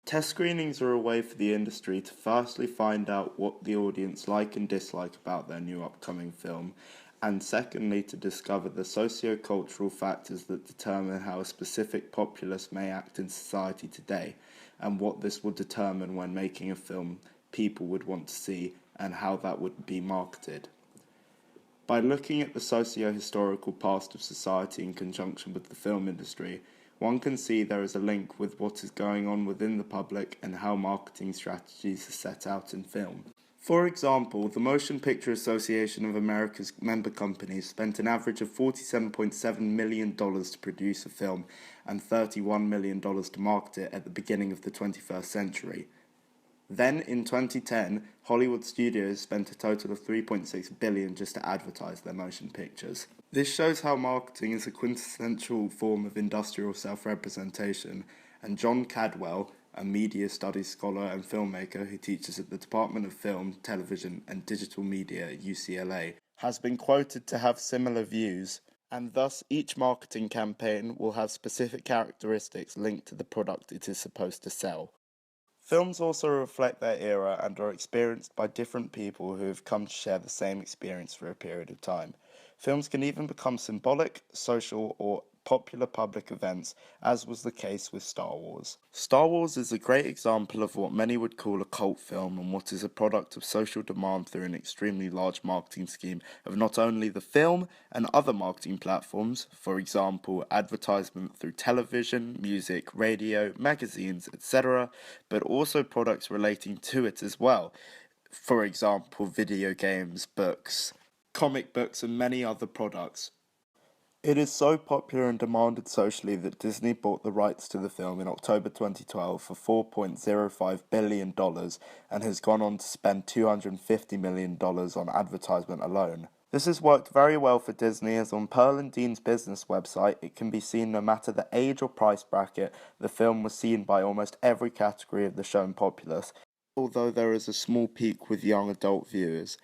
Test screenings are a way for the industry to firstly find out what the audience like and dislike about their new upcoming film, and secondly to discover the socio-cultural factors that determine how a specific populace may act in society today, and what this will determine when making a film people would want to see and how that would be marketed. By looking at the socio-historical past of society in conjunction with the film industry, one can see there is a link with what is going on within the public and how marketing strategies are set out in film. For example, the Motion Picture Association of America's member companies spent an average of $47.7 million to produce a film and $31 million to market it at the beginning of the 21st century. Then, in 2010, Hollywood studios spent a total of $3.6 billion just to advertise their motion pictures. This shows how marketing is a quintessential form of industrial self-representation, and John Cadwell, a media studies scholar and filmmaker who teaches at the Department of Film, Television and Digital Media at UCLA, has been quoted to have similar views, and thus each marketing campaign will have specific characteristics linked to the product it is supposed to sell. Films also reflect their era and are experienced by different people who have come to share the same experience for a period of time. Films can even become symbolic, social, or popular public events, as was the case with Star Wars. Star Wars is a great example of what many would call a cult film and what is a product of social demand through an extremely large marketing scheme of not only the film and other marketing platforms, for example, advertisement through television, music, radio, magazines, etc., but also products relating to it as well, for example, video games, books, comic books, and many other products. It is so popular and demanded socially that Disney bought the rights to the film in October 2012 for $4.05 billion and has gone on to spend $250 million on advertisement alone. This has worked very well for Disney, as on Pearl and Dean's business website it can be seen no matter the age or price bracket, the film was seen by almost every category of the shown populace, although there is a small peak with young adult viewers.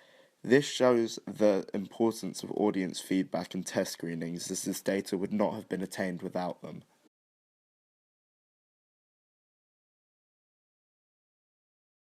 This shows the importance of audience feedback and test screenings, as this data would not have been attained without them.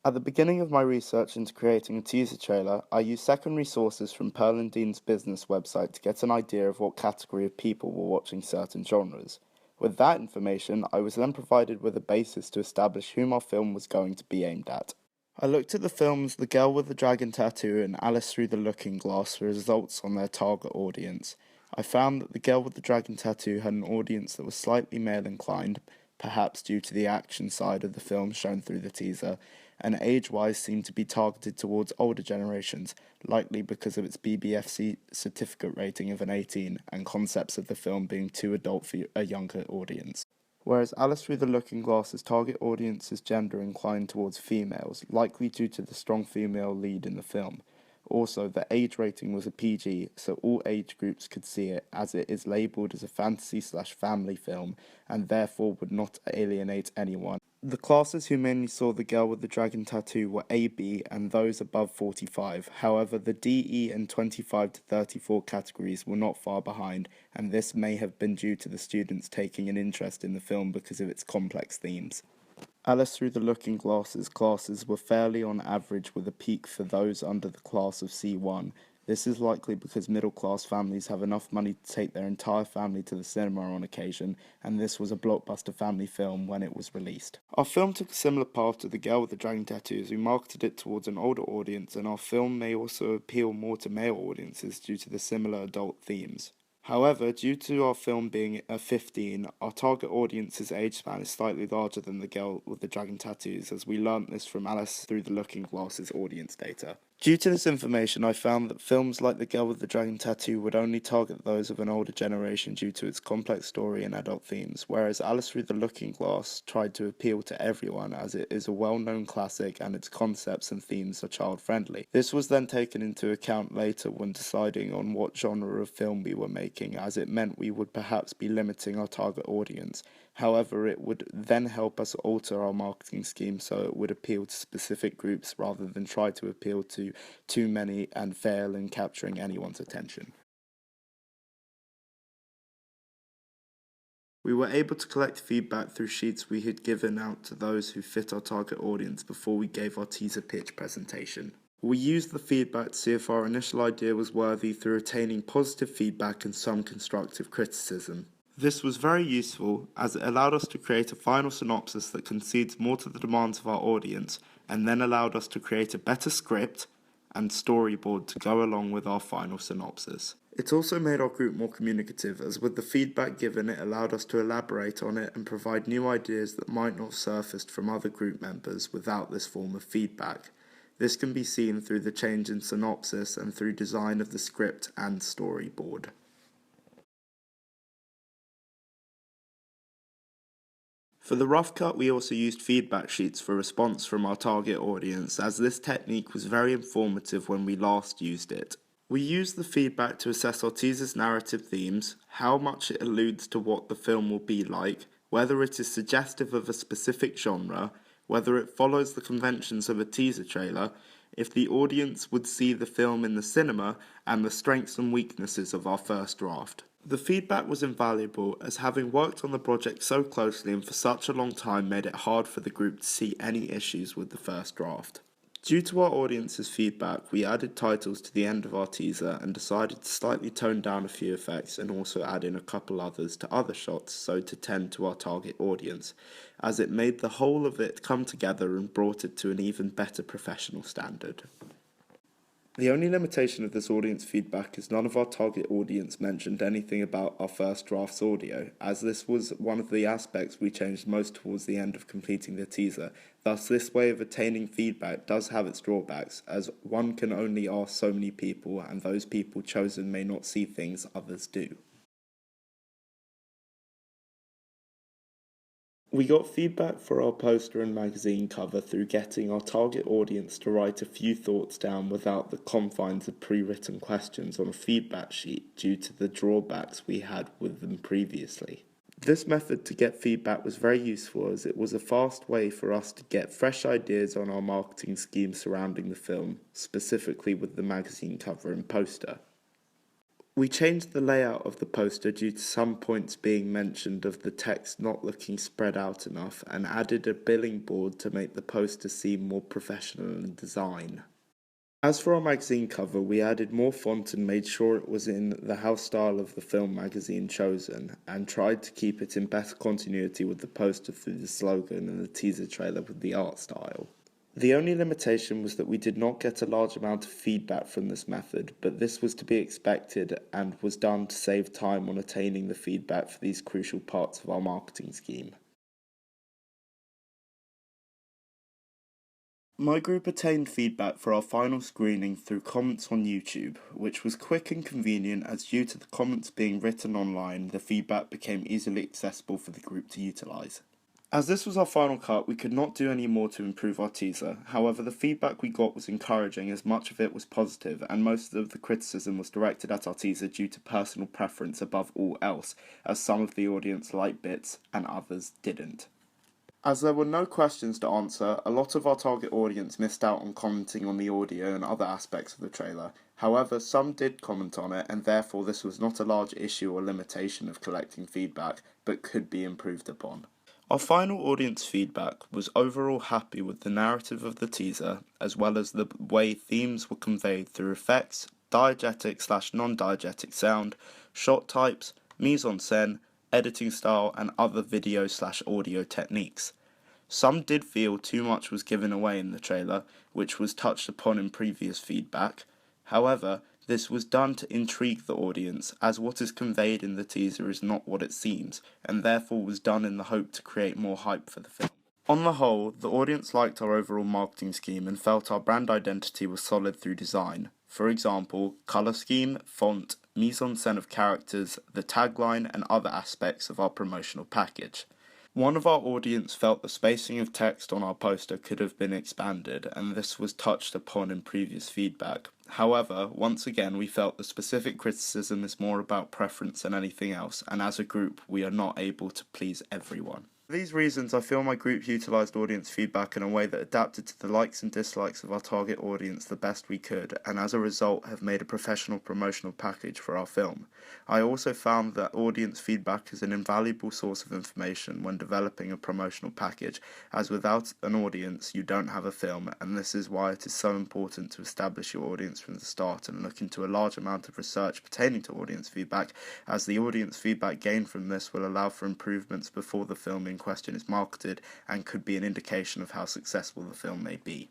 At the beginning of my research into creating a teaser trailer, I used secondary sources from Pearl and Dean's business website to get an idea of what category of people were watching certain genres. With that information, I was then provided with a basis to establish whom our film was going to be aimed at. I looked at the films The Girl with the Dragon Tattoo and Alice Through the Looking Glass for results on their target audience. I found that The Girl with the Dragon Tattoo had an audience that was slightly male inclined, perhaps due to the action side of the film shown through the teaser, and age-wise seemed to be targeted towards older generations, likely because of its BBFC certificate rating of an 18 and concepts of the film being too adult for a younger audience. Whereas Alice Through the Looking Glass's target audience is gender inclined towards females, likely due to the strong female lead in the film. Also, the age rating was a PG, so all age groups could see it, as it is labelled as a fantasy/family film, and therefore would not alienate anyone. The classes who mainly saw The Girl with the Dragon Tattoo were AB and those above 45. However, the DE and 25 to 34 categories were not far behind, and this may have been due to the students taking an interest in the film because of its complex themes. Alice Through the Looking Glass's classes were fairly on average, with a peak for those under the class of C1. This is likely because middle-class families have enough money to take their entire family to the cinema on occasion, and this was a blockbuster family film when it was released. Our film took a similar path to The Girl with the Dragon Tattoo, as we marketed it towards an older audience, and our film may also appeal more to male audiences due to the similar adult themes. However, due to our film being a 15, our target audience's age span is slightly larger than The Girl with the Dragon Tattoos, as we learnt this from Alice Through the Looking Glass's audience data. Due to this information, I found that films like The Girl with the Dragon Tattoo would only target those of an older generation due to its complex story and adult themes, whereas Alice Through the Looking Glass tried to appeal to everyone, as it is a well-known classic and its concepts and themes are child-friendly. This was then taken into account later when deciding on what genre of film we were making, as it meant we would perhaps be limiting our target audience. However, it would then help us alter our marketing scheme so it would appeal to specific groups rather than try to appeal to too many and fail in capturing anyone's attention. We were able to collect feedback through sheets we had given out to those who fit our target audience before we gave our teaser pitch presentation. We used the feedback to see if our initial idea was worthy through attaining positive feedback and some constructive criticism. This was very useful as it allowed us to create a final synopsis that concedes more to the demands of our audience and then allowed us to create a better script and storyboard to go along with our final synopsis. It also made our group more communicative, as with the feedback given it allowed us to elaborate on it and provide new ideas that might not have surfaced from other group members without this form of feedback. This can be seen through the change in synopsis and through design of the script and storyboard. For the rough cut, we also used feedback sheets for response from our target audience, as this technique was very informative when we last used it. We used the feedback to assess our teaser's narrative themes, how much it alludes to what the film will be like, whether it is suggestive of a specific genre, whether it follows the conventions of a teaser trailer, if the audience would see the film in the cinema, and the strengths and weaknesses of our first draft. The feedback was invaluable, as having worked on the project so closely and for such a long time made it hard for the group to see any issues with the first draft. Due to our audience's feedback, we added titles to the end of our teaser and decided to slightly tone down a few effects and also add in a couple others to other shots so to tend to our target audience, as it made the whole of it come together and brought it to an even better professional standard. The only limitation of this audience feedback is none of our target audience mentioned anything about our first draft's audio, as this was one of the aspects we changed most towards the end of completing the teaser. Thus, this way of attaining feedback does have its drawbacks, as one can only ask so many people, and those people chosen may not see things others do. We got feedback for our poster and magazine cover through getting our target audience to write a few thoughts down without the confines of pre-written questions on a feedback sheet due to the drawbacks we had with them previously. This method to get feedback was very useful, as it was a fast way for us to get fresh ideas on our marketing scheme surrounding the film, specifically with the magazine cover and poster. We changed the layout of the poster due to some points being mentioned of the text not looking spread out enough, and added a billing board to make the poster seem more professional in design. As for our magazine cover, we added more font and made sure it was in the house style of the film magazine chosen, and tried to keep it in better continuity with the poster through the slogan and the teaser trailer with the art style. The only limitation was that we did not get a large amount of feedback from this method, but this was to be expected and was done to save time on attaining the feedback for these crucial parts of our marketing scheme. My group attained feedback for our final screening through comments on YouTube, which was quick and convenient, as due to the comments being written online, the feedback became easily accessible for the group to utilise. As this was our final cut, we could not do any more to improve our teaser. However, the feedback we got was encouraging, as much of it was positive, and most of the criticism was directed at our teaser due to personal preference above all else, as some of the audience liked bits and others didn't. As there were no questions to answer, a lot of our target audience missed out on commenting on the audio and other aspects of the trailer. However, some did comment on it, and therefore this was not a large issue or limitation of collecting feedback, but could be improved upon. Our final audience feedback was overall happy with the narrative of the teaser, as well as the way themes were conveyed through effects, diegetic/non-diegetic sound, shot types, mise-en-scène, editing style, and other video/audio techniques. Some did feel too much was given away in the trailer, which was touched upon in previous feedback. However, this was done to intrigue the audience, as what is conveyed in the teaser is not what it seems, and therefore was done in the hope to create more hype for the film. On the whole, the audience liked our overall marketing scheme and felt our brand identity was solid through design. For example, colour scheme, font, mise-en-scène of characters, the tagline, and other aspects of our promotional package. One of our audience felt the spacing of text on our poster could have been expanded, and this was touched upon in previous feedback. However, once again, we felt the specific criticism is more about preference than anything else, and as a group, we are not able to please everyone. For these reasons, I feel my group utilised audience feedback in a way that adapted to the likes and dislikes of our target audience the best we could, and as a result have made a professional promotional package for our film. I also found that audience feedback is an invaluable source of information when developing a promotional package, as without an audience you don't have a film, and this is why it is so important to establish your audience from the start and look into a large amount of research pertaining to audience feedback, as the audience feedback gained from this will allow for improvements before the film in question is marketed and could be an indication of how successful the film may be.